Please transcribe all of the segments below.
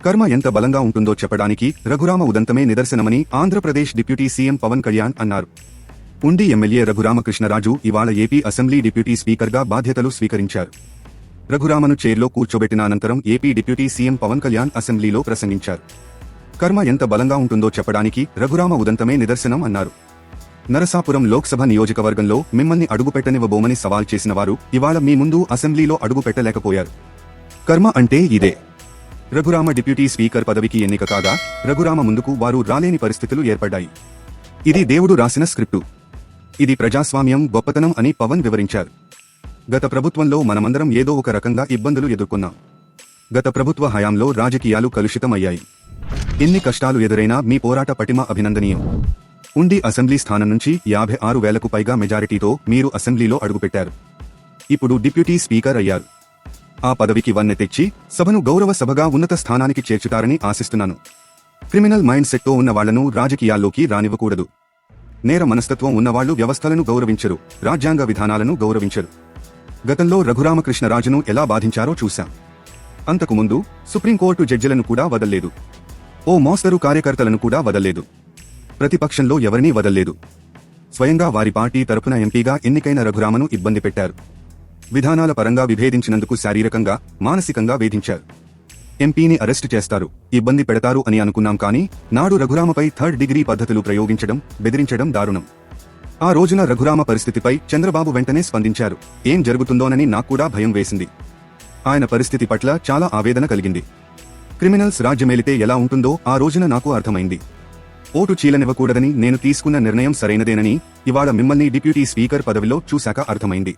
కర్మ ఎంత బలంగా ఉంటుందో చెప్పడానికి రఘురామ ఉదంతమే నిదర్శనమని ఆంధ్రప్రదేశ్ డిప్యూటీ సీఎం పవన్ కళ్యాణ్ అన్నారు. ఉండి ఎమ్మెల్యే రఘురామకృష్ణరాజు ఇవాళ ఏపీ అసెంబ్లీ డిప్యూటీ స్పీకర్గా బాధ్యతలు స్వీకరించారు. రఘురామను చైర్లో కూర్చోబెట్టిన అనంతరం AP deputy CM Pawan Kalyan అసెంబ్లీలో ప్రసంగించారు. కర్మ ఎంత బలంగా ఉంటుందో చెప్పడానికి రఘురామ ఉదంతమే నిదర్శనం అన్నారు. నరసాపురం లోక్సభ నియోజకవర్గంలో మిమ్మల్ని అడుగుపెట్టనివ్వబోమని సవాల్ చేసిన వారు ఇవాళ మీ ముందు అసెంబ్లీలో అడుగుపెట్టలేకపోయారు. కర్మ అంటే ఇదే. రఘురామ డిప్యూటీ స్పీకర్ పదవికి ఎన్నిక కాగా రఘురామ ముందుకు వారు రాలేని పరిస్థితులు ఏర్పడ్డాయి. ఇది దేవుడు రాసిన స్క్రిప్టు. ఇది ప్రజాస్వామ్యం గొప్పతనం అని పవన్ వివరించారు. గత ప్రభుత్వంలో మనమందరం ఏదో ఒక రకంగా ఇబ్బందులు ఎదుర్కొన్నాం. గత ప్రభుత్వ హయాంలో రాజకీయాలు కలుషితమయ్యాయి. ఎన్ని కష్టాలు ఎదురైనా మీ పోరాట పటిమ అభినందనీయం. ఉండి అసెంబ్లీ స్థానం నుంచి 56,000కు పైగా మెజారిటీతో మీరు అసెంబ్లీలో అడుగుపెట్టారు. ఇప్పుడు డిప్యూటీ స్పీకర్ అయ్యారు. ఆ పదవికి వన్నె తెచ్చి సభను గౌరవ సభగా ఉన్నత స్థానానికి చేర్చుతారని ఆశిస్తున్నాను. క్రిమినల్ మైండ్ సెట్తో ఉన్న వాళ్లను రాజకీయాల్లోకి రానివ్వకూడదు. నేర మనస్తత్వం ఉన్నవాళ్లు వ్యవస్థలను గౌరవించరు, రాజ్యాంగ విధానాలను గౌరవించరు. గతంలో రఘురామకృష్ణరాజును ఎలా బాధించారో చూశాం. అంతకుముందు సుప్రీంకోర్టు జడ్జిలను కూడా వదల్లేదు. ఓ మోస్తరు కార్యకర్తలను కూడా వదల్లేదు. ప్రతిపక్షంలో ఎవరినీ వదల్లేదు. స్వయంగా వారి పార్టీ తరపున ఎంపీగా ఎన్నికైన రఘురామను ఇబ్బంది పెట్టారు. విధానాల పరంగా విభేదించినందుకు శారీరకంగా, మానసికంగా వేధించారు. ఎంపీని అరెస్టు చేస్తారు, ఇబ్బంది పెడతారు అని అనుకున్నాం. కానీ నాడు రఘురామపై 3rd డిగ్రీ పద్ధతులు ప్రయోగించడం, బెదిరించడం దారుణం. ఆ రోజున రఘురామ పరిస్థితిపై చంద్రబాబు వెంటనే స్పందించారు. ఏం జరుగుతుందోనని నాక్కూడా భయం వేసింది. ఆయన పరిస్థితి పట్ల చాలా ఆవేదన కలిగింది. క్రిమినల్స్ రాజ్యమేలితే ఎలా ఉంటుందో ఆ రోజున నాకు అర్థమైంది. ఓటు చీలనివ్వకూడదని నేను తీసుకున్న నిర్ణయం సరైనదేనని ఇవాళ మిమ్మల్ని డిప్యూటీ స్పీకర్ పదవిలో చూశాక అర్థమైంది.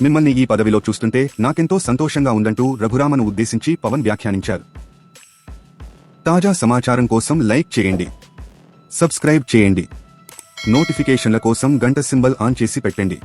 మిమ్మల్ని ఈ పదవిలో చూస్తుంటే నాకెంతో సంతోషంగా ఉందంటూ రఘురామను ఉద్దేశించి పవన్ వ్యాఖ్యానించారు. తాజా సమాచారం కోసం లైక్ చేయండి, సబ్స్క్రైబ్ చేయండి, నోటిఫికేషన్ల కోసం గంట సింబల్ ఆన్ చేసి పెట్టండి.